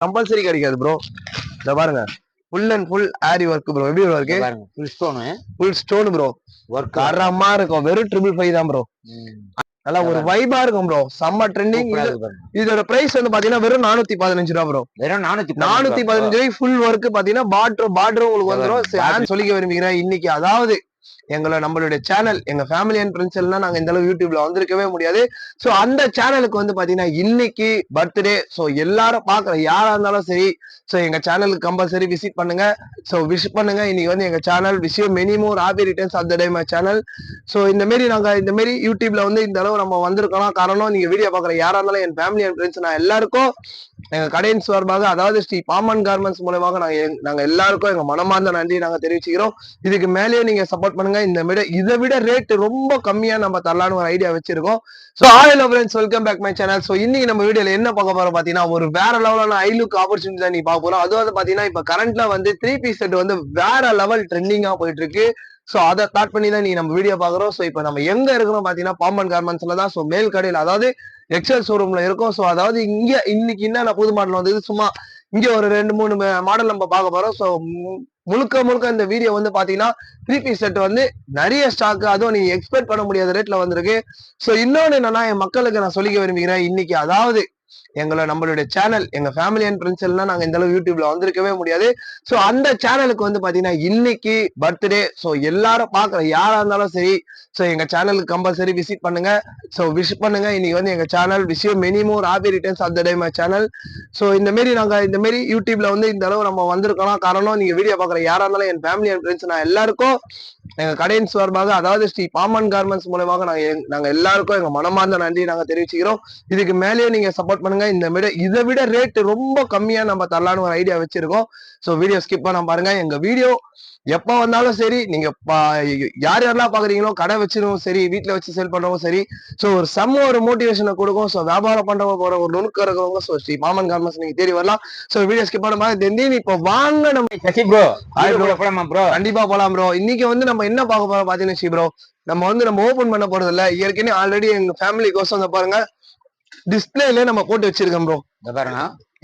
Compulsory கிடைக்காது bro. இத பாருங்க, full and full aari work bro. எப்படி ப்ரோ இருக்கு? பாருங்க ஃபுல் ஸ்டோன் ப்ரோ. ஒர்க் தரமா இருக்கும். வெறும் 555 தான் ப்ரோ. நல்லா ஒரு வைபா இருக்கும் ப்ரோ. செம்ம ட்ரெண்டிங். இதோட பிரைஸ் வந்து பாத்தீங்கன்னா வெறும் 415 ரூபா ப்ரோ. வெறும் 415 ரூபாய்க்கு ஃபுல் ஒர்க் பாத்தீங்கன்னா பார்டர் உங்களுக்கு வந்துரும். சொல்லிக்க விரும்புகிறேன் இன்னைக்கு, அதாவது நம்மளுடைய சேனல், எங்க ஃபேமிலி அண்ட் ஃப்ரெண்ட்ஸ் எல்லாம் நாங்க இந்த அளவு யூடியூப்ல வந்திருக்கவே முடியாது. சோ அந்த சேனலுக்கு வந்து பாத்தீங்கன்னா இன்னைக்கு பர்த்டே. சோ எல்லாரும் பாக்குற யாரா இருந்தாலும் சரி, சோ எங்க சேனலுக்கு கம்பல்சரி விசிட் பண்ணுங்க. சோ விஷ் பண்ணுங்க. இன்னைக்கு வந்து எங்க சேனல் விஷயம் many more happy returns of the day my channel. So நாங்க இந்த மாதிரி யூடியூப்ல வந்து இந்த அளவு நம்ம வந்திருக்கலாம். காரணம் நீங்க வீடியோ பாக்குற யாரா இருந்தாலும் என் ஃபேமிலி அண்ட் ஃப்ரெண்ட்ஸ் நான் எல்லாருக்கும் எங்க கடையின் சார்பாக, அதாவது ஸ்ரீ பாமன் கார்மெண்ட்ஸ் மூலமாக நாங்க எல்லாருக்கும் எங்க மனமார்ந்த நன்றி நாங்க தெரிவிச்சுக்கிறோம். இதுக்கு மேலேயே நீங்க சப்போர்ட் பண்ணுங்க. இதை விட ரேட் ரொம்ப கம்மியா நம்ம தரலான்னு ஒரு ஐடியா வச்சிருக்கோம். So hello friends, welcome back my channel. So இன்னைக்கு நம்ம வீடியோல என்ன பார்க்க போறோம் பாத்தீங்கன்னா, ஒரு வேற லெவலான ஐ லுக் ஆப்பர்ச்சுனிட்டி தான் நீ பார்க்க போறோம். அது வந்து பாத்தீங்கன்னா இப்ப கரண்ட்ல வந்து 3 பீஸ் செட் வந்து வேற லெவல் ட்ரெண்டிங்கா போயிட்டு இருக்கு. சோ அதை ஸ்டார்ட் பண்ணி தான் நீ நம்ம வீடியோ பாக்குறோம். சோ இப்ப நம்ம எங்க இருக்கிறோம் பாத்தீங்கன்னா பாம்பன் கார்மெண்ட்ஸ்ல தான். சோ மேல் கடையில், அதாவது எக்ஸல் ஷோரூம்ல இருக்கும். சோ அதாவது இன்னைக்கு என்ன புது மாடல் வந்து சும்மா இங்க ஒரு 2-3 மாடல் நம்ம பார்க்க போறோம். சோ முழுக்க இந்த வீடியோ வந்து பாத்தீங்கன்னா 3 பீஸ் செட் வந்து நிறைய ஸ்டாக், அதுவும் நீங்க எக்ஸ்பெக்ட் பண்ண முடியாத ரேட்ல வந்திருக்கு. சோ இன்னொன்னு என்னன்னா, என் மக்களுக்கு நான் சொல்லிக்க விரும்புகிறேன் இன்னைக்கு, அதாவது நம்மளுடைய சேனல், எங்க ஃபேமிலி அண்ட் ஃப்ரெண்ட்ஸ் எல்லாம் நாங்க இந்த அளவு யூடியூப்ல வந்திருக்கவே முடியாது. சோ அந்த சேனலுக்கு வந்து பாத்தீங்கன்னா இன்னைக்கு பர்த்டே. சோ எல்லாரும் பாக்குற யாரா இருந்தாலும் சரி, சோ எங்க சேனலுக்கு கம்பல்சரி விசிட் பண்ணுங்க. சோ விஷ் பண்ணுங்க. இன்னைக்கு வந்து எங்க சேனல் விஷயம் many more happy returns of the day my channel. So நாங்க இந்த மாதிரி யூடியூப்ல வந்து இந்த அளவு நம்ம வந்திருக்கலாம். காரணம் நீங்க வீடியோ பாக்குற யாரா இருந்தாலும் என் ஃபேமிலி அண்ட் ஃப்ரெண்ட்ஸ் நான் எல்லாருக்கும் எங்க கடையின் சார்பாக, அதாவது ஸ்ரீ பாமன் கார்மெண்ட்ஸ் மூலமாக நாங்க எல்லாருக்கும் எங்க மனமார்ந்த நன்றி நாங்க தெரிவிச்சுக்கிறோம். இதுக்கு மேலேயே நீங்க சப்போர்ட் பண்ணுங்க. இதை விட ரேட் ரொம்ப கம்மியா நம்ம தரலான்னு ஒரு ஐடியா வச்சிருக்கோம். சோ வீடியோ ஸ்கிப் பண்ண பாருங்க. எங்க வீடியோ எப்ப வந்தாலும் சரி, நீங்க யாரெல்லாம் பாக்குறீங்களோ, கடை வச்சிருவோம் சரி, வீட்டுல வச்சு சேல் பண்றவங்க சரி, சோ ஒரு மோட்டிவேஷனை கொடுக்கும். சோ வியாபாரம் பண்றவங்க போற ஒரு நுணுக்கம் இருக்கிறவங்க சோ ஸ்ரீ பாமன் கார்மெண்ட்ஸ் நீங்க தேடி வரலாம். சோ வீடியோ ஸ்கிப் பண்ண பாருங்க. இப்ப வாங்க நம்ம சசி ப்ரோ, ஹாய் ப்ரோ, போலாமா ப்ரோ? கண்டிப்பா போலாம் ப்ரோ. இன்னைக்கு வந்து நம்ம என்ன பார்க்க போறோம் பாத்தீங்கன்னா ப்ரோ, நம்ம ஓபன் பண்ண போறது இல்ல. ஏற்கனவே ஆல்ரெடி எங்க ஃபேமிலி கோசம் பாருங்க டிஸ்பிளேல நம்ம போட்டு வச்சிருக்கோம் ப்ரோ. பாருங்க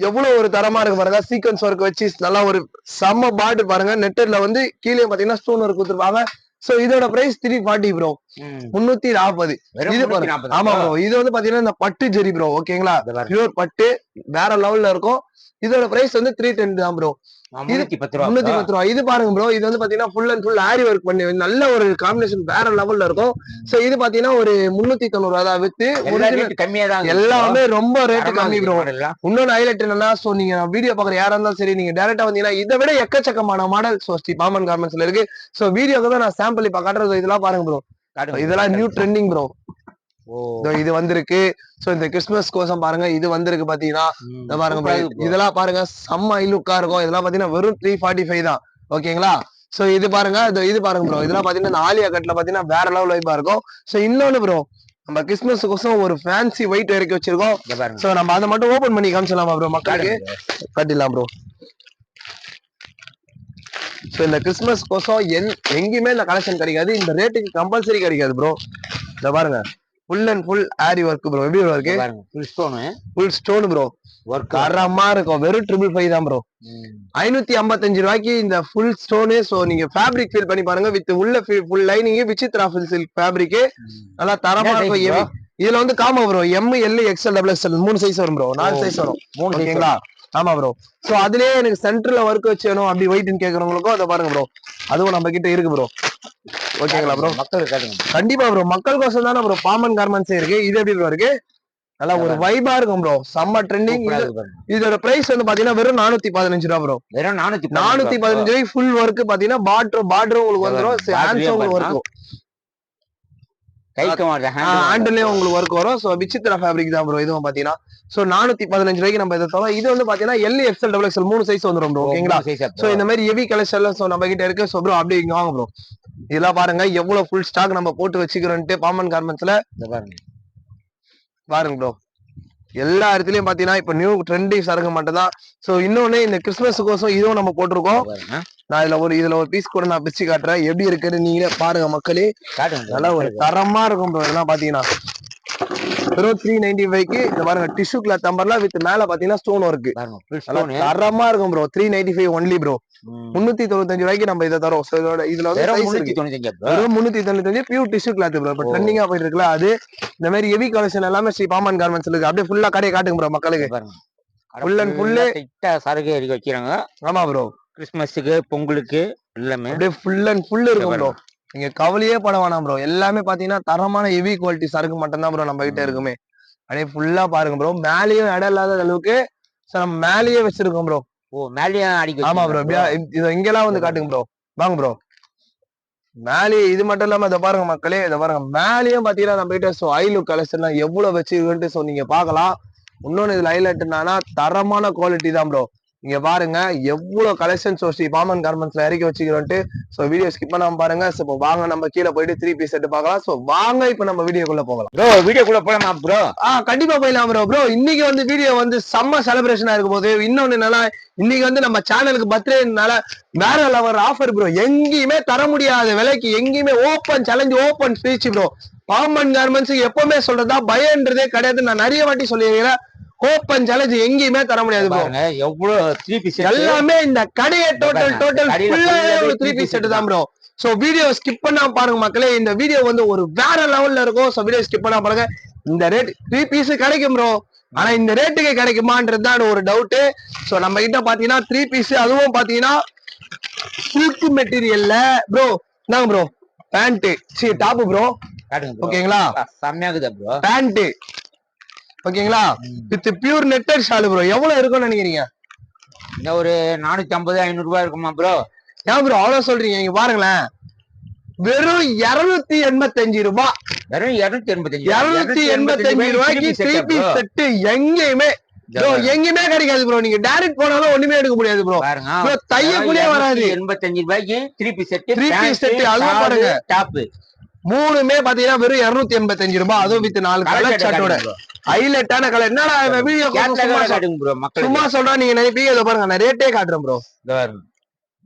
எவ்வளவு ஒரு தரமா இருக்கு பாருங்க. சீக்வன்ஸ் ஒர்க் வச்சு நல்லா ஒரு செம்ம பார்டர் பாருங்க. நெட்டர்ல வந்து கீழே பாத்தீங்கன்னா ஸ்டோன் ஒர்க் கொடுத்துருப்பாங்க. சோ இதோட பிரைஸ் 340 ப்ரோ. 340. இது பாருங்க. ஆமா ப்ரோ, இது வந்து பாத்தீங்கன்னா இந்த பட்டு ஜெரி ப்ரோ. ஓகேங்களா, பியூர் பட்டு வேற லெவல்ல இருக்கும். இதோட பிரைஸ் வந்து 310 தான் ப்ரோ. 310 ரூபா. இது பாருங்க ப்ரோ, இது வந்து பாத்தீங்கன்னா full and full aari work பண்ணி நல்ல ஒரு காம்பினேஷன் வேற லெவல்ல இருக்கும். சோ இது பாத்தீங்கன்னா ஒரு 390 ரூபா தான் வித்து. எல்லாமே ரொம்ப ரேட் கம்மி ப்ரோ. இன்னொன்னு ஹைலைட் என்னன்னா, சோ நீங்க வீடியோ பாக்குற யாரா இருந்தாலும் சரி, நீங்க டைரக்டா வந்தீங்கன்னா இதை விட எக்கச்சக்கமான மாடல் சோ ஸ்ரீ பாமன் கார்மெண்ட்ஸ்ல இருக்கு. சோ வீடியோக்கு தான் நான் சாம்பிள் இப்ப காட்டுறது. இதெல்லாம் பாருங்க ப்ரோ, இதெல்லாம் நியூ ட்ரெண்டிங் ப்ரோ. இது வந்திருக்கு. சோ இந்த கிறிஸ்துமஸ் கோசம் பாருங்க, இது வந்திருக்கு பாத்தீங்கன்னா. பாருங்க, இதெல்லாம் பாருங்க செம்ம லுக்கா இருக்கும். இதெல்லாம் பாத்தீங்கன்னா வெறும் 345 தான். ஓகேங்களா. சோ இது பாருங்க, இது பாருங்க ப்ரோ, இதெல்லாம் பாத்தீங்கன்னா ஆலியா கட்ல பாத்தீங்கன்னா வேற லெவல் வைப்பா இருக்கும். சோ இன்னொன்னு ப்ரோ, நம்ம கிறிஸ்துமஸ் கோசம் ஒரு ஃபேன்சி ஒயிட் இறக்கி வச்சிருக்கோம். சோ நம்ம அதை மட்டும் ஓபன் பண்ணி காமிச்சலாமா ப்ரோ மக்களுக்கு? காட்டிடலாம் ப்ரோ. சோ இந்த கிறிஸ்துமஸ் கோசம் எங்கேயுமே இந்த கலெக்ஷன் கிடைக்காது. இந்த ரேட்டுக்கு கம்பல்சரி கிடைக்காது ப்ரோ. இத பாருங்க, full and full aari work bro. எப்படி ப்ரோ இருக்கு? Full stone bro. தரமா இருக்கும். வெறும் 555 தான் ப்ரோ. 555 ரூபாய்க்கு இந்த ஃபுல் ஸ்டோனு. சோ நீங்க ஃபேப்ரிக் ஃபீல் பண்ணி பாருங்க. வித் உள்ள full lining Vichitra silk fabric. நல்லா தரமா இருக்கும். இதுல வந்து combo bro, M, L, XL, XXL 3 size வரும் ப்ரோ. 4 சைஸ் வரும். ஓகேங்களா. ஆமா ப்ரோ. சோ அதுலயே எனக்கு சென்டர்ல ஒர்க் வச்சு வேணும் அப்படி வெயிட்னு கேக்குறவங்களுக்கும் அதை பாருங்க ப்ரோ, அதுவும் நம்ம கிட்ட இருக்கு ப்ரோ. ஓகேங்களா ப்ரோ. கண்டிப்பா ப்ரோ, மக்களுக்கோசம் தானே ப்ரோ பாமன் கார்மெண்ட்ஸ் இருக்கு. இது எப்படி ப்ரோ இருக்கு? நல்லா ஒரு வைபா இருக்கும் ப்ரோ. செம்ம ட்ரெண்டிங். இதோட பிரைஸ் வந்து பாத்தீங்கன்னா வெறும் 415 ரூபா ப்ரோ. 415 ஃபுல் ஒர்க் பாத்தீங்கன்னா பார்டர் உங்களுக்கு வந்துரும். ஹேண்ட்ஸ் உங்களுக்கு ஒர்க், ஹேண்ட்லயே உங்களுக்கு ஒர்க் வரும். சோ விசித்ரா ஃபேப்ரிக் தான் ப்ரோ இதுவும் பாத்தீங்கன்னா. சோ 415 ரூபாய்க்கு நம்ம இதை தரோம். இது வந்து பாத்தீங்கன்னா L, XL, XXL 3 சைஸ் வந்துரும் ப்ரோ. ஓகேங்களா. சோ இந்த மாதிரி ஹெவி கலெக்ஷன் சோ நம்ம கிட்ட இருக்கு. சோ ப்ரோ அப்படியே இங்க வாங்க ப்ரோ. இதெல்லாம் பாருங்க எவ்வளவு ஃபுல் ஸ்டாக் நம்ம போட்டு வச்சுக்கிறோம்ட்டு பாமன் கார்மெண்ட்ஸ்ல. பாருங்க ப்ரோ, எல்லா இடத்துலயும் பாத்தீங்கன்னா இப்ப நியூ ட்ரெண்டிங் சரக்கு மட்டும் தான். சோ இன்னொன்னு இந்த கிறிஸ்துமஸ் கோசம் இதுவும் நம்ம போட்டிருக்கோம். நான் இதுல ஒரு பீஸ் கூட நான் பிச்சு காட்டுறேன். எப்படி இருக்குன்னு நீங்களே பாருங்க மக்களே. நல்லா ஒரு தரமா இருக்கும் ப்ரோ. இதெல்லாம் பாத்தீங்கன்னா வெறும் 395க்கு இந்த பாருங்க டிஷ்யூ கிளாத் அம்பர்லா வித் மேல பாத்தீங்கன்னா ஸ்டோன் ஒர்க் தரமா இருக்கும் ப்ரோ. 395 only bro. 395 ரூபாய்க்கு நம்ம இதை தரோம். இதுல வந்து வெறும் 395 பியூர் டிஷ்யூ கிளாத் ப்ரோ. இப்ப ட்ரெண்டிங்கா போயிட்டு இருக்குல்ல அது. இந்த மாதிரி ஹெவி கலெக்ஷன் எல்லாமே ஸ்ரீ பாமன் கார்மெண்ட்ஸ் இருக்கு. அப்படியே ஃபுல்லா கடையை காட்டுங்க ப்ரோ மக்களுக்கு. ஃபுல் அண்ட் ஃபுல்லு சரக்கு அடிக்க வைக்கிறாங்க. ஆமா ப்ரோ. கிறிஸ்துமஸுக்கு பொங்கலுக்கு எல்லாமே அப்படியே ஃபுல் அண்ட் ஃபுல் இருக்கும் ப்ரோ. நீங்க கவலையே பட வேணாம் ப்ரோ. எல்லாமே பாத்தீங்கன்னா தரமான ஹெவி குவாலிட்டி சரக்கு மட்டும் தான் ப்ரோ நம்ம கிட்ட இருக்குமே. அப்படியே ஃபுல்லா பாருங்க ப்ரோ. மேலேயும் இடம் இல்லாத அளவுக்கு நம்ம மேலேயே வச்சிருக்கோம் ப்ரோ. ஓ மேலேயே அடிக்க. ஆமா ப்ரோ. இது இங்கெல்லாம் வந்து காட்டுங்க ப்ரோ. வாங்க ப்ரோ. மேலேயே இது மட்டும் இல்லாம இதை பாருங்க மக்களே. இதை பாருங்க மேலேயும் பாத்தீங்கன்னா நம்ம கிட்ட ஐ லுக் கலெக்ஷன் எவ்வளவு வச்சிருக்குன்ட்டு நீங்க பாக்கலாம். இன்னொன்னு இதுல ஹைலைட் என்னன்னா தரமான குவாலிட்டி தான் ப்ரோ. இங்க பாருங்க எவ்வளவு கலெக்ஷன் ஸ்ரீ பாமன் கார்மெண்ட்ஸ்ல இறக்கி வச்சுக்கிறோன்ட்டு. சோ வீடியோ ஸ்கிப் பண்ணாம பாருங்க. சோ இப்போ வாங்க நம்ம கீழே போயிட்டு 3 பீஸ் செட் பார்க்கலாம். சோ வாங்க இப்ப நம்ம வீடியோக்குள்ள போகலாம் ப்ரோ. வீடியோக்குள்ள போலாமா ப்ரோ? கண்டிப்பா போயிடலாம் ப்ரோ. ப்ரோ இன்னைக்கு வந்து வீடியோ வந்து செம்ம செலிப்ரேஷனா இருக்கும் போது இன்னொன்னு என்னன்னா இன்னைக்கு வந்து நம்ம சேனலுக்கு பர்த்டேனால வேற லெவல் ஆஃபர் ப்ரோ. எங்கேயுமே தர முடியாத விலைக்கு எங்கேயுமே open challenge open speech bro. பாமன் கார்மெண்ட்ஸ் எப்பவுமே சொல்றதா பயன்றதே கிடையாது. நான் நிறைய வாட்டி சொல்லியிருக்கிறேன். ஓப்பன் சேலஞ்ச் எங்கேயுமே தர முடியாது ப்ரோ. எவ்வளவு 3 பீஸ் எல்லாமே இந்த கடையை டோட்டல் ஃபுல்லாவே ஒரு 3 பீஸ் செட் தான் ப்ரோ. சோ வீடியோ ஸ்கிப் பண்ணாம பாருங்க மக்களே. இந்த வீடியோ வந்து ஒரு வேற லெவல்ல இருக்கும். சோ வீடியோ ஸ்கிப் பண்ணாம பாருங்க. இந்த ரேட் 3 பீஸ் கிடைக்கும் ப்ரோ. ஆனா இந்த ரேட்டுக்கு கிடைக்குமான்றது தான் ஒரு டவுட். சோ நம்ம கிட்ட பாத்தீங்கன்னா 3 பீஸ் அதுவும் பாத்தீங்கன்னா சில்க் மெட்டீரியல்ல ப்ரோ. என்னங்க ப்ரோ பேண்ட் டாப் ப்ரோ. ஓகேங்களா செம்மையாகுதா ப்ரோ பேண்ட். ஓகேங்களா with pure netted shawl bro. எவ்வளவு இருக்கும்னு நினைக்கிறீங்க? இந்த ஒரு 450 500 ரூபாய் இருக்குமா ப்ரோ? ஏன் ப்ரோ அவ்வளவு சொல்றீங்க? இங்க பாருங்களேன் வெறும் 285 ரூபாய். வெறும் 285 ரூபாய்க்கு 3 பீஸ் செட் எங்கேயுமே எங்கேயுமே கிடைக்காது ப்ரோ. நீங்க டைரக்ட் போனாலும் ஒண்ணுமே எடுக்க முடியாது ப்ரோ. தைய கூட வராது. 85 ரூபாய்க்கு 3 பீஸ் செட். 3 பீஸ் செட் அதுவும் பாருங்க டாப் மூணுமே பாத்தீங்கன்னா வெறும் 285 ரூபாய். அதுவும் வித் 4 கலர் ஷர்ட்டோட ஹைலைட்டான கலர். என்னடா வீடியோ சும்மா சொல்றா நீங்க நினைப்பீங்க. இதை பாருங்க நான் ரேட்டே காட்டுறேன் ப்ரோ.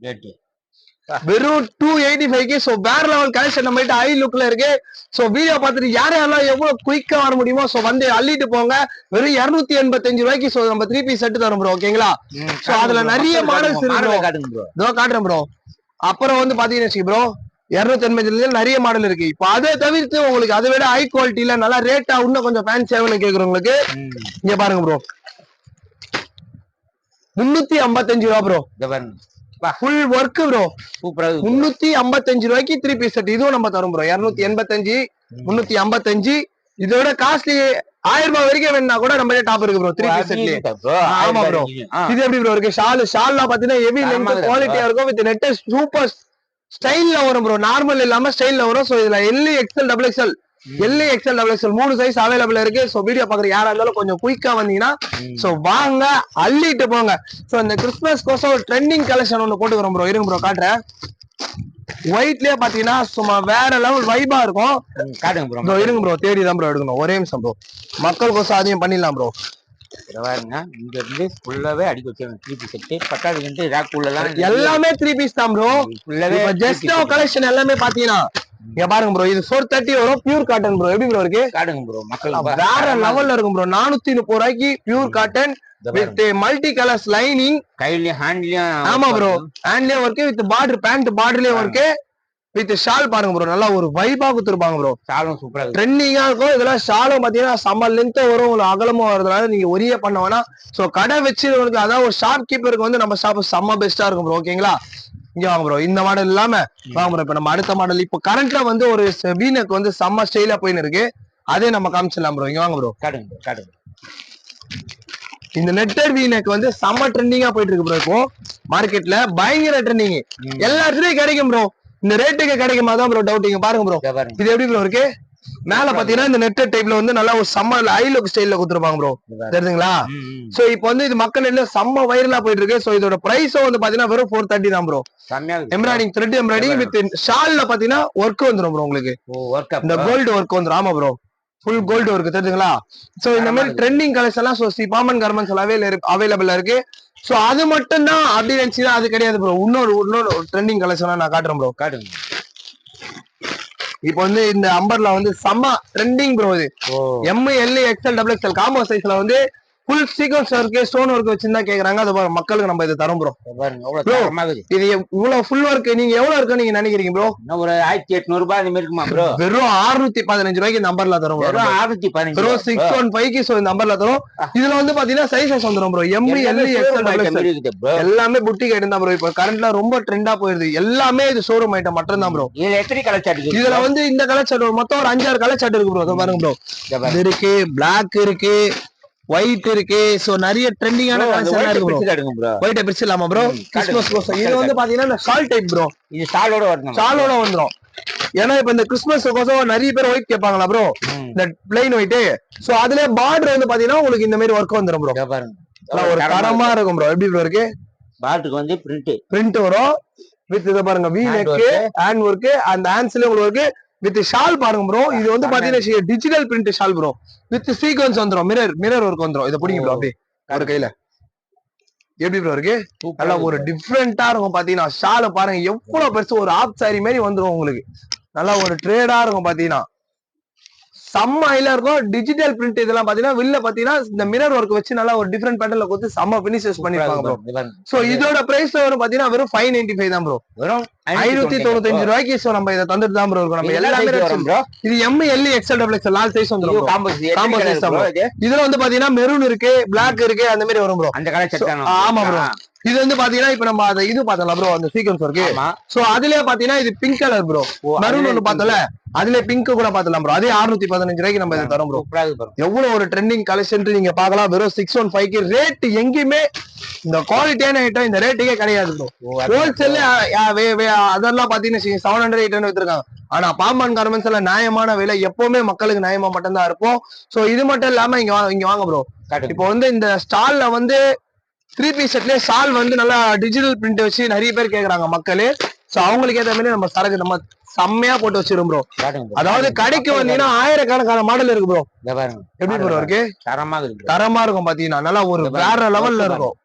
வெறும் 285க்கு. சோ வேற லெவல் கலெக்ஷன் நம்ம கிட்ட ஹை லுக்ல இருக்கு. சோ வீடியோ பார்த்துட்டு யாரெல்லாம் எவ்வளவு குயிக்கா வர முடியுமோ சோ வந்து அள்ளிட்டு போங்க. வெறும் 285 ரூபாய்க்கு சோ நம்ம 3 பீஸ் செட் தரோம் ப்ரோ. ஓகேங்களா? சோ அதுல நிறைய மாடல்ஸ் இருக்கு. இதோ காட்டுறேன் ப்ரோ. அப்புறம் வந்து பாத்தீங்கன்னா ப்ரோ 285 நிறைய மாடல் இருக்கு. இப்ப அதை தவிர்த்து உங்களுக்கு அதை விட ஹை குவாலிட்டியில நல்லா ரேட்டா இன்னும் கொஞ்சம் ஃபேன்சியாவும் கேக்குறவங்களுக்கு இங்க பாருங்க ப்ரோ 355 ரூபா ப்ரோ. Full work bro. சூப்பரா 355 ரூபாய்க்கு 3 பீஸ் செட் இதுவும் நம்ம தரும் ப்ரோ. 285 355 இதோட காஸ்ட்லி 1000 ரூபாய் வரைக்கும் வேணா கூட நம்ம டாப் இருக்கு ப்ரோ 3 பீஸ் செட்லயே. ஆமா ப்ரோ. இது எப்படி ப்ரோ இருக்கு? ஷால்லாம் பாத்தீங்கன்னா ஹெவி லென்த் குவாலிட்டியா இருக்கும். வித் நெட் சூப்பர் ஸ்டைல்ல வரும் ப்ரோ. நார்மல் இல்லாம ஸ்டைல்ல வரும். சோ இதுல L XL double XL 3 size available இருக்கு. சோ வீடியோ பாக்குற யாரா இருந்தாலும் கொஞ்சம் குயிக்கா வந்தீங்கன்னா சோ வாங்க அள்ளிட்டு போங்க. சோ இந்த கிறிஸ்துமஸ் கோசம் ஒரு ட்ரெண்டிங் கலெக்ஷன் ஒண்ணு போட்டுக்கிறோம் ப்ரோ. இருங்க ப்ரோ காட்டுறேன். ஒயிட்லயே பாத்தீங்கன்னா சும்மா வேற லெவல் வைபா இருக்கும். இருங்க ப்ரோ தேடிதான் ப்ரோ எடுக்கணும். ஒரே நிமிஷம் ப்ரோ. மக்கள் கோசம் அதையும் பண்ணிடலாம் ப்ரோ. இங்க இருந்து ஃபுல்லாவே அடிக்க வச்சிருக்கேன் 3 பீஸ் செட். பட்டாது ரேக் உள்ளலாம் எல்லாமே 3 பீஸ் தான் ப்ரோ. இப்ப ஜஸ்ட் கலெக்ஷன் எல்லாமே பாத்தீங்கன்னா இங்க பாருங்க ப்ரோ. இது 430 வரும். Pure cotton bro. எப்படி ப்ரோ இருக்கு? காட்டுங்க ப்ரோ. மக்கள் வேற லெவல்ல இருக்கும் ப்ரோ. 430 ரூபாய்க்கு pure cotton with multi colours lining. கையிலயும் ஹேண்ட்லயும். ஆமா ப்ரோ. ஹேண்ட்லயும் ஒர்க் வித் பார்டர் பேண்ட் பார்டர்லயும் ஒர்க் வித் ஷால் பாருங்க ப்ரோ. நல்லா ஒரு வைபா குடுத்துருப்பாங்க ப்ரோ. ஷாலும் சூப்பரா ட்ரெண்டிங்கா இருக்கும். இதெல்லாம் ஷாலும் பாத்தீங்கன்னா செம்ம லென்த் வரும். உங்களுக்கு அகலமும் வரதுனால நீங்க ஒரே பண்ண வேணா. சோ கடை வச்சிருவனுக்கு அதாவது ஒரு ஷாப் கீப்பருக்கு வந்து நம்ம ஷாப் செம்ம பெஸ்டா இருக்கும் ப்ரோ. ஓகேங்களா? இங்க வாங்க ப்ரோ. இந்த மாடல் இல்லாம வாங்க ப்ரோ. இப்ப நம்ம அடுத்த மாடல் இப்போ கரண்ட்ல வந்து ஒரு வீனக் வந்து செம்ம ஸ்டைலா போயின்னு இருக்கு. அதே நம்ம காமிச்சிடலாம் ப்ரோ. இங்க வாங்க ப்ரோ. காட்டுங்க. இந்த நெட்டட் வீனக் வந்து செம்ம ட்ரெண்டிங்கா போயிட்டு இருக்கு ப்ரோ. இப்போ மார்க்கெட்ல பயங்கர ட்ரெண்டிங். எல்லா இடத்துலயும் கிடைக்கும் ப்ரோ. இந்த ரேட்டுக்கு கிடைக்குமா தான் ப்ரோ டவுட். இங்க பாருங்க ப்ரோ. இது எப்படி ப்ரோ இருக்கு? மேல பாத்தீங்கன்னா இந்த நெட்டட் டைப்ல வந்து நல்லா ஒரு செம்ம ஹை லுக் ஸ்டைல்ல கொடுத்துருப்பாங்க ப்ரோ. தெரியுதுங்களா? சோ இப்போ வந்து இது மக்கள் எல்லாம் செம்ம வைரலா போயிட்டு இருக்கு. சோ இதோட பிரைஸும் வந்து பாத்தீங்கன்னா வெறும் 430 தான் bro. Embroidering thread embroidering with ஷால்ல பாத்தீங்கன்னா ஒர்க் வந்துரும் ப்ரோ. உங்களுக்கு இந்த கோல்டு ஒர்க் வந்துரும். ஆமா ப்ரோ. Full gold work. தெரியுதுங்களா? சோ இந்த மாதிரி ட்ரெண்டிங் கலர்ஸ் எல்லாம் ஸ்ரீ பாமன் கார்மெண்ட்ஸ் அவைலபிளா இருக்கு. சோ அது மட்டும் தான் அப்படி நினைச்சுதான் அது கிடையாது ப்ரோ. இன்னொரு ட்ரெண்டிங் கலெக்ஷன் நான் காட்டுறேன் ப்ரோ. காட்டுங்க. இப்போ வந்து இந்த அம்பர்லா வந்து செம்ம ட்ரெண்டிங் ப்ரோ. இது ML XL XXL காம்போ சைஸ்ல வந்து full sequence work stone work வச்சிருந்தா கேக்குறாங்க. அது மக்களுக்கு நம்ம இதை தரோம் ப்ரோ. இது இவ்வளவு ஃபுல் ஒர்க் நீங்க எவ்வளவு இருக்கு நீங்க நினைக்கிறீங்க ப்ரோ? ஒரு 1800 ரூபாய் அந்த மாதிரி இருக்குமா ப்ரோ? வெறும் 615 ரூபாய்க்கு இந்த நம்பர்ல தரும் ப்ரோ. 615 ப்ரோ 615க்கு சோ இந்த நம்பர்ல தரும். இதுல வந்து பாத்தீங்கன்னா சைஸஸ் வந்துரும் ப்ரோ. ML XL எல்லாமே புட்டிக் ஐட்டம் தான் ப்ரோ. இப்போ கரண்ட்ல ரொம்ப ட்ரெண்டா போயிருது. எல்லாமே இது ஷோரூம் ஐட்டம் மட்டும் தான் ப்ரோ. இதுல எத்தனை கலர் சார்ட் இருக்கு? இதுல வந்து இந்த கலர் சார்ட் மொத்தம் ஒரு 5-6 கலர் சார்ட் இருக்கு ப்ரோ. இதோ பாருங்க ப்ரோ. இது இருக்கு, Black இருக்கு, ஒயிட் இருக்கு. சோ நிறைய ட்ரெண்டிங்கான கலெக்ஷன் இருக்கு ப்ரோ. ஒயிட் பிரிச்சிடலாமா ப்ரோ? கிறிஸ்மஸ் கோசம் இது வந்து பாத்தீங்கன்னா இந்த ஷால் டைப் ப்ரோ. இது ஷாலோட வரணும். ஷாலோட வந்துரும். ஏன்னா இப்ப இந்த கிறிஸ்மஸ் கோசம் நிறைய பேர் ஒயிட் கேட்பாங்களா ப்ரோ? இந்த பிளைன் ஒயிட். சோ அதுல பார்டர் வந்து பாத்தீங்கன்னா உங்களுக்கு இந்த மாதிரி ஒர்க் வந்துரும் ப்ரோ. பாருங்க ஒரு தரமா இருக்கும் ப்ரோ. எப்படி ப்ரோ இருக்கு? பார்டருக்கு வந்து பிரிண்ட் வரும் வித் இத பாருங்க வி நெக், ஹேண்ட் ஒர்க், அந்த ஹேண்ட்ஸ்ல உங்களுக்கு வித் ஷால் பாருங்க ப்ரோ. இது வந்து பாத்தீங்கன்னா digital print shawl bro. With sequins வந்துரும், மிரர் ஒர்க் வந்துரும். இத பிடிங்க ப்ரோ. அப்படியே ஒரு கையில எப்படி ப்ரோ இருக்கு? நல்லா ஒரு டிஃப்ரெண்டா இருக்கும். பாத்தீங்கன்னா ஷால பாருங்க எவ்வளவு பெருசு, ஒரு ஆப் சாரி மாதிரி வந்துரும் உங்களுக்கு. நல்லா ஒரு ட்ரேடா இருக்கும். பாத்தீங்கன்னா செம்ம ஹைலா இருக்கும். டிஜிட்டல் பிரிண்ட் இதெல்லாம் பாத்தீங்கன்னா வெளில பாத்தீங்கன்னா இந்த மிரர் ஒர்க் வச்சு நல்லா ஒரு டிஃபரெண்ட் பேட்டர்ன்ல கொடுத்து செம்ம பினிஷஸ் பண்ணிருப்பாங்க ப்ரோ. சோ இதோட பிரைஸ் வரும் பாத்தீங்கன்னா வெறும் 595 தான் ப்ரோ. வெறும் 595 ரூபாய்க்கு சோ நம்ம இத தந்துட்டு தான் ப்ரோ இருக்கோம். நம்ம எல்லாமே வரும் ப்ரோ. இது ML XL XXL நாலு சைஸ் வந்துரும். காம்போ சைஸ் தான் ப்ரோ. இதுல வந்து பாத்தீங்கன்னா மெரூன் இருக்கு, Black இருக்கு, அந்த மாதிரி வரும் ப்ரோ. அந்த கலர் செட் தான். ஆமா ப்ரோ. இது வந்து பாத்தீங்கன்னா இப்ப நம்ம அத இது பார்த்தலாம் ப்ரோ, அந்த சீக்வன்ஸ் இருக்கு. சோ அதுலயே பாத்தீங்கன்னா இது பிங்க் கலர் ப்ரோ. மெரூன் ஒன்னு பார்த்தல, அதுல பிங்க் கூட பார்த்தலாம் ப்ரோ. அதே 615 ரூபாய்க்கு நம்ம இத தரோம் ப்ரோ. எவ்வளவு ஒரு ட்ரெண்டிங் கலெக்ஷன் நீங்க பார்க்கலாம். வெறும் 615க்கு ரேட் எங்கேயுமே இந்த குவாலிட்டியான ஐட்டம் இந்த ரேட்டுக்கே கிடையாது ப்ரோ. ஹோல்சேல் அதெல்லாம் பாத்தீங்கன்னா 700 800 வித்துருக்காங்க. ஆனா பாம்பன் கார்மெண்ட்ஸ்ல நியாயமான விலை, எப்பவுமே மக்களுக்கு நியாயமா மட்டும் தான் இருக்கும். சோ இது மட்டும் இல்லாம இங்க வாங்க ப்ரோ. இப்போ வந்து இந்த ஸ்டால்ல வந்து 3 பீஸ் செட்லயே ஷால் வந்து நல்லா டிஜிட்டல் பிரிண்ட் வச்சு நிறைய பேர் கேக்குறாங்க மக்களே. சோ அவங்களுக்கு ஏத்த மாதிரி நம்ம சரக்கு நம்ம செம்மையா போட்டு வச்சிரும் ப்ரோ. அதாவது கடைக்கு வந்தீங்கன்னா ஆயிரக்கணக்கான மாடல் இருக்கு ப்ரோ. எப்படி ப்ரோ இருக்கு? தரமா இருக்கும். பாத்தீங்கன்னா நல்லா ஒரு வேற லெவல்ல இருக்கும்.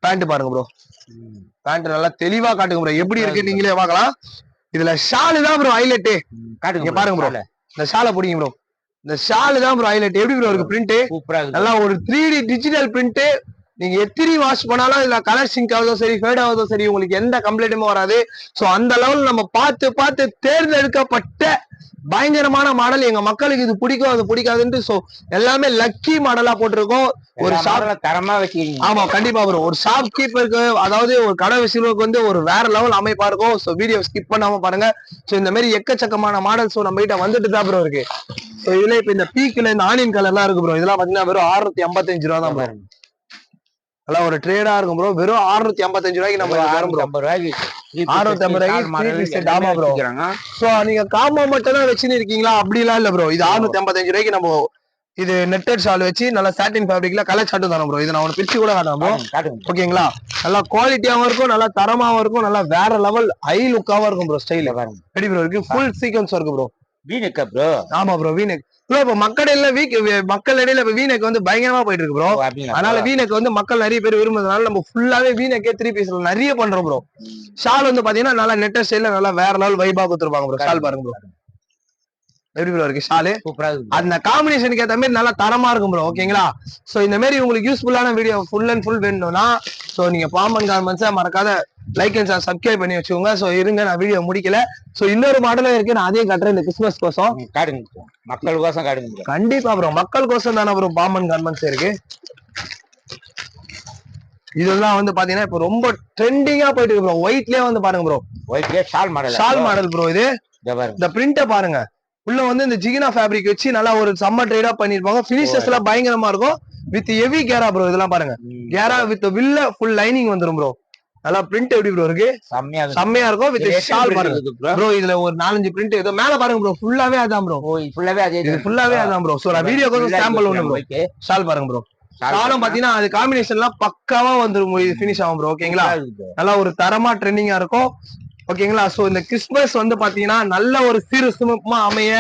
பேண்ட் பாருங்க ப்ரோ. பேண்ட் நல்லா தெளிவா காட்டுங்க ப்ரோ. எப்படி இருக்கு நீங்களே பார்க்கலாம். இதுல ஷாலு தான் ப்ரோ ஹைலைட். காட்டுங்க பாருங்க ப்ரோ. இந்த ஷாலை பிடிங்க ப்ரோ. இந்த ஷாலு தான் ப்ரோ ஹைலைட். எப்படி ப்ரோ இருக்கு பிரிண்ட்? நல்லா ஒரு 3D டிஜிட்டல் பிரிண்ட். நீங்க எத்திரி வாஷ் பண்ணாலும் இல்ல கலர் சிங்க் ஆகுதோ சரி, ஃபேட் ஆகுதோ சரி, உங்களுக்கு எந்த கம்ப்ளைண்ட்டுமே வராது. சோ அந்த லெவல் நம்ம பார்த்து தேர்ந்தெடுக்கப்பட்ட பயங்கரமான மாடல். எங்க மக்களுக்கு இது பிடிக்கும், அது பிடிக்காதுன்னு சோ எல்லாமே லக்கி மாடலா போட்டிருக்கோம். ஒரு ஷாப் தரமா வச்சிருக்கீங்க. ஆமா கண்டிப்பா ப்ரோ. ஒரு ஷாப் கீப்பருக்கு, அதாவது ஒரு கடை வச்சிருக்கவருக்கு வந்து ஒரு வேற லெவல் அமைப்பா இருக்கும். சோ வீடியோ ஸ்கிப் பண்ணாம பாருங்க. சோ இந்த மாதிரி எக்கச்சக்கமான மாடல் சோ நம்ம கிட்ட வந்துட்டு தான் ப்ரோ இருக்கு. சோ இதுல இப்ப இந்த பீக்ல இந்த ஆனியன் கலர் எல்லாம் இருக்கு ப்ரோ. இதெல்லாம் பாத்தீங்கன்னா வெறும் 655 ரூபா தான் ப்ரோ. எல்லாம் ஒரு ட்ரேடா இருக்கும் ப்ரோ. வெறும் 655 ரூபாய்க்கு நம்ம தரோம் ப்ரோ. 650 ரூபாய்க்கு. ஆமா ப்ரோ. சோ நீங்க காம்போ மட்டும் தான் வச்சுன்னு இருக்கீங்களா? அப்படி எல்லாம் இல்ல ப்ரோ. இது 655 ரூபாய்க்கு நம்ம இது நெட்டட் ஷால் வச்சு நல்லா சாட்டின் ஃபேப்ரிக்ல கலர் சாட்டும் தரோம் ப்ரோ. இதை நான் ஒன்னு பிரிச்சு கூட காட்டுறேன் ப்ரோ. ஓகேங்களா? நல்லா குவாலிட்டியாவும் இருக்கும், நல்லா தரமாவும் இருக்கும், நல்லா வேற லெவல் ஹை லுக்காவும் இருக்கும் ப்ரோ. ஸ்டைல் ரெடி ப்ரோ இருக்கு. ஃபுல் சீக்வன்ஸ் இருக்கு ப்ரோ. V-neck bro. ஆமா ப்ரோ வீநெக் ப்ரோ. இப்ப மக்கள் இடையில இப்ப வீநெக் வந்து பயங்கரமா போயிட்டு இருக்கு ப்ரோ. அதனால வீநெக் வந்து மக்கள் நிறைய பேர் விரும்புறதுனால நம்ம ஃபுல்லாவே வீநெக்கே 3 பீஸ்ல நிறைய பண்றோம் ப்ரோ. ஷால் வந்து பாத்தீங்கன்னா நல்லா நெட்டர் ஸ்டைல்ல நல்லா வேற லெவல் வைபா கொடுத்துருப்பாங்க ப்ரோ. ஷால் பாருங்க ப்ரோ. எப்படி ப்ரோ இருக்கு ஷாலு? அந்த காம்பினேஷனுக்கு ஏத்த மாதிரி நல்லா தரமா இருக்கும் ப்ரோ. ஓகேங்களா? சோ இந்த மாதிரி உங்களுக்கு யூஸ்ஃபுல்லான வீடியோ ஃபுல் அண்ட் ஃபுல் வேணும்னா சோ நீங்க பாம்பன் கார்மெண்ட்ஸை மறக்காத லைக் அண்ட் சப்ஸ்கிரைப் பண்ணி வச்சுக்கோங்க. சோ இருங்க, நான் வீடியோ முடிக்கல. சோ இன்னொரு மாடலும் இருக்கு, நான் அதையும் காட்டுறேன். இந்த கிறிஸ்மஸ் கோசம் மக்கள் கோசம் காட்டுங்க. கண்டிப்பா ப்ரோ. மக்கள் கோசம் தானே ப்ரோ பாம்பன் கார்மெண்ட்ஸ் இருக்கு. இதெல்லாம் வந்து பாத்தீங்கன்னா இப்ப ரொம்ப ட்ரெண்டிங்கா போயிட்டு இருக்கு ப்ரோ. ஒயிட்லயே வந்து பாருங்க ப்ரோ. ஒயிட்லயே ஷால் மாடல் ப்ரோ. இது இந்த பிரிண்ட பாருங்க. உள்ள வந்து இந்த ஜிகினா ஃபேப்ரிக் வச்சு நல்லா ஒரு சம்மர் ட்ரேடா பண்ணிருப்பாங்க. பினிஷஸ் எல்லாம் பயங்கரமா இருக்கும். வித் ஹெவி கேரா ப்ரோ. இதெல்லாம் பாருங்க. கேரா வித் வில்ல ஃபுல் லைனிங் வந்துரும் ப்ரோ. நல்லா பிரிண்ட் எப்படி ப்ரோ இருக்கு? செம்மையா இருக்கும். வித் ஷால் பாருங்க ப்ரோ. இதுல ஒரு 4-5 பிரிண்ட் ஏதோ மேல பாருங்க ப்ரோ. ஃபுல்லாவே அதான் ப்ரோ. ஃபுல்லாவே அதான் ப்ரோ. சோ நான் வீடியோக்கு சாம்பிள் ஒண்ணு ப்ரோ. ஷால் பாருங்க ப்ரோ. ஷாலும் பாத்தீங்கன்னா அது காம்பினேஷன் எல்லாம் பக்காவா வந்துரும். இது பினிஷ் ஆகும் ப்ரோ. ஓகேங்களா? நல்லா ஒரு தரமா ட்ரெண்டிங்கா இருக்கும். ஓகேங்களா? சோ இந்த கிறிஸ்மஸ் வந்து பாத்தீங்கன்னா நல்ல ஒரு சிறுசுமா அமைய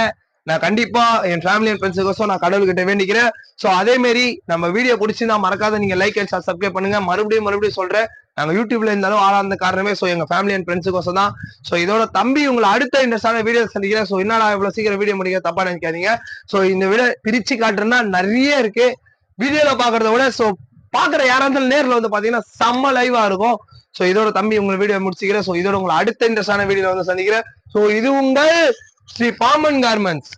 நான் கண்டிப்பா என் ஃபேமிலி அண்ட் ஃப்ரெண்ட்ஸுக்கோசம் நான் கடவுள்கிட்ட வேண்டிக்கிறேன். சோ அதே மாதிரி நம்ம வீடியோ பிடிச்சிருந்தா மறக்காத நீங்க லைக் அண்ட் சப்ஸ்கிரைப் பண்ணுங்க. மறுபடியும் சொல்றேன், நாங்க யூடியூப்ல இருந்தாலும் ஆளாந்த காரணமே சோ எங்க ஃபேமிலி அண்ட் ஃப்ரெண்ட்ஸுக்கோசம் தான். சோ இதோட தம்பி உங்களை அடுத்த இன்ட்ரெஸ்டான வீடியோ சந்திக்கிறேன். சோ என்னடா இவ்வளவு சீக்கிரம் வீடியோ முடிக்க தப்பா நினைக்காதீங்க. சோ இந்த வீடியோ பிரிச்சு காட்டுறேன்னா நிறைய இருக்கு வீடியோல பாக்குறத விட. சோ பாக்குற யாரா இருந்தாலும் நேர்ல வந்து பாத்தீங்கன்னா செம்ம லைவா இருக்கும். சோ இதோட தம்பி உங்க வீடியோ முடிச்சுக்கிறேன். சோ இதோட உங்களை அடுத்த இன்ட்ரெஸ்டான வீடியோ வந்து சந்திக்கிறேன். சோ இது உங்கள் ஸ்ரீ பாமன் கார்மெண்ட்ஸ்.